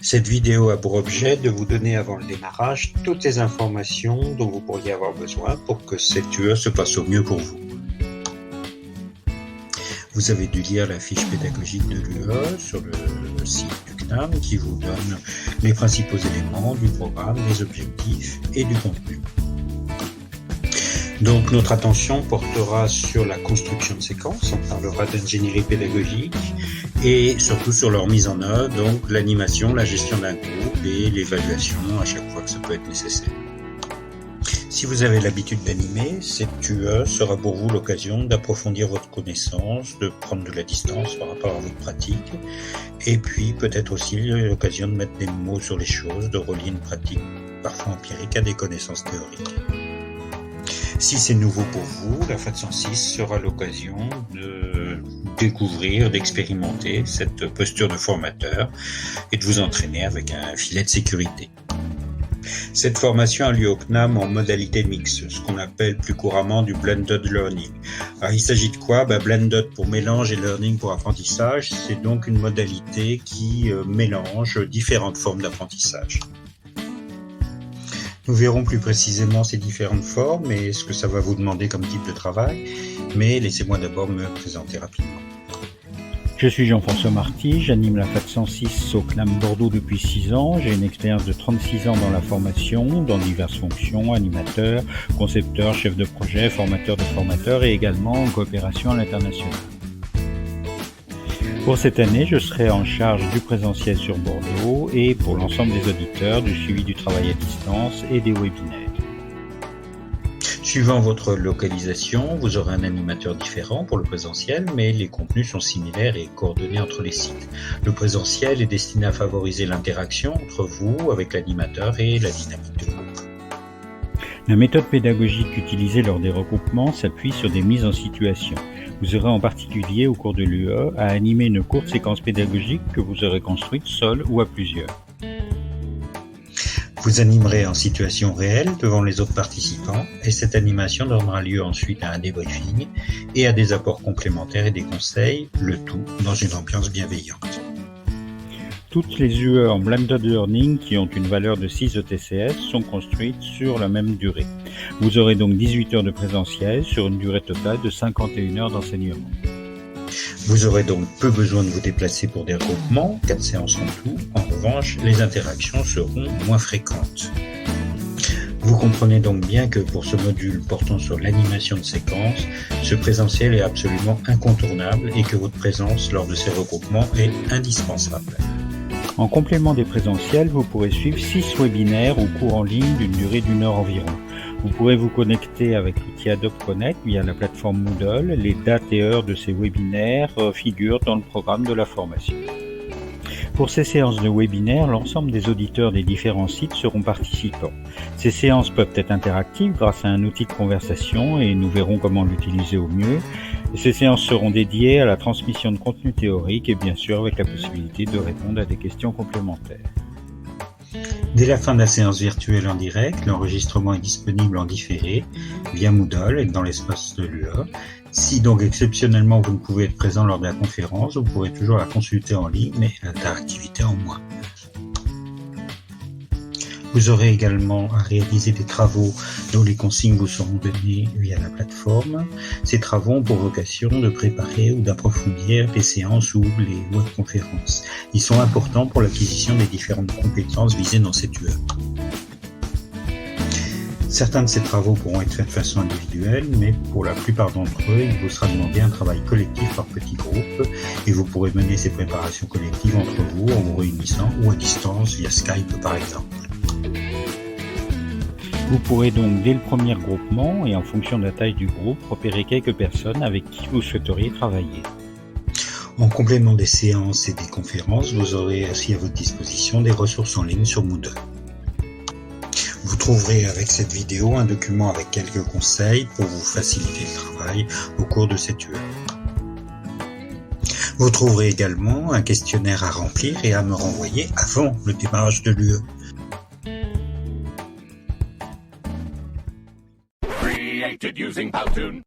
Cette vidéo a pour objet de vous donner avant le démarrage toutes les informations dont vous pourriez avoir besoin pour que cette UE se passe au mieux pour vous. Vous avez dû lire la fiche pédagogique de l'UE sur le site du CNAM qui vous donne les principaux éléments du programme, les objectifs et du contenu. Donc notre attention portera sur la construction de séquences, on parlera d'ingénierie pédagogique et surtout sur leur mise en œuvre, donc l'animation, la gestion d'un groupe et l'évaluation à chaque fois que ça peut être nécessaire. Si vous avez l'habitude d'animer, cette UE sera pour vous l'occasion d'approfondir votre connaissance, de prendre de la distance par rapport à votre pratique et puis peut-être aussi l'occasion de mettre des mots sur les choses, de relier une pratique parfois empirique à des connaissances théoriques. Si c'est nouveau pour vous, la FAT 106 sera l'occasion de découvrir, d'expérimenter cette posture de formateur et de vous entraîner avec un filet de sécurité. Cette formation a lieu au CNAM en modalité mixte, ce qu'on appelle plus couramment du blended learning. Alors il s'agit de quoi ? Blended pour mélange et learning pour apprentissage, c'est donc une modalité qui mélange différentes formes d'apprentissage. Nous verrons plus précisément ces différentes formes et ce que ça va vous demander comme type de travail, mais laissez-moi d'abord me présenter rapidement. Je suis Jean-François Marty, j'anime la FAT 106 au CNAM Bordeaux depuis 6 ans. J'ai une expérience de 36 ans dans la formation, dans diverses fonctions, animateur, concepteur, chef de projet, formateur de formateurs et également en coopération à l'international. Pour cette année, je serai en charge du présentiel sur Bordeaux et pour l'ensemble des auditeurs, du suivi du travail à distance et des webinaires. Suivant votre localisation, vous aurez un animateur différent pour le présentiel, mais les contenus sont similaires et coordonnés entre les sites. Le présentiel est destiné à favoriser l'interaction entre vous avec l'animateur et la dynamique de groupe. La méthode pédagogique utilisée lors des regroupements s'appuie sur des mises en situation. Vous aurez en particulier au cours de l'UE à animer une courte séquence pédagogique que vous aurez construite seul ou à plusieurs. Vous animerez en situation réelle devant les autres participants et cette animation donnera lieu ensuite à un débriefing et à des apports complémentaires et des conseils, le tout dans une ambiance bienveillante. Toutes les UE en Blended Learning qui ont une valeur de 6 ETCS sont construites sur la même durée. Vous aurez donc 18 heures de présentiel sur une durée totale de 51 heures d'enseignement. Vous aurez donc peu besoin de vous déplacer pour des regroupements, 4 séances en tout. En revanche, les interactions seront moins fréquentes. Vous comprenez donc bien que pour ce module portant sur l'animation de séquences, ce présentiel est absolument incontournable et que votre présence lors de ces regroupements est indispensable. En complément des présentiels, vous pourrez suivre 6 webinaires ou cours en ligne d'une durée d'1 heure environ. Vous pourrez vous connecter avec l'outil Adobe Connect via la plateforme Moodle. Les dates et heures de ces webinaires figurent dans le programme de la formation. Pour ces séances de webinaires, l'ensemble des auditeurs des différents sites seront participants. Ces séances peuvent être interactives grâce à un outil de conversation et nous verrons comment l'utiliser au mieux. Ces séances seront dédiées à la transmission de contenu théorique et bien sûr avec la possibilité de répondre à des questions complémentaires. Dès la fin de la séance virtuelle en direct, l'enregistrement est disponible en différé via Moodle et dans l'espace de l'UE. Si donc exceptionnellement vous ne pouvez être présent lors de la conférence, vous pourrez toujours la consulter en ligne, mais l'interactivité en moins. Vous aurez également à réaliser des travaux dont les consignes vous seront données via la plateforme. Ces travaux ont pour vocation de préparer ou d'approfondir les séances ou les webconférences. Ils sont importants pour l'acquisition des différentes compétences visées dans cette UE. Certains de ces travaux pourront être faits de façon individuelle, mais pour la plupart d'entre eux, il vous sera demandé un travail collectif par petits groupes et vous pourrez mener ces préparations collectives entre vous en vous réunissant ou à distance via Skype par exemple. Vous pourrez donc dès le premier groupement et en fonction de la taille du groupe repérer quelques personnes avec qui vous souhaiteriez travailler. En complément des séances et des conférences, vous aurez aussi à votre disposition des ressources en ligne sur Moodle. Vous trouverez avec cette vidéo un document avec quelques conseils pour vous faciliter le travail au cours de cette UE. Vous trouverez également un questionnaire à remplir et à me renvoyer avant le démarrage de l'UE. Created using Powtoon.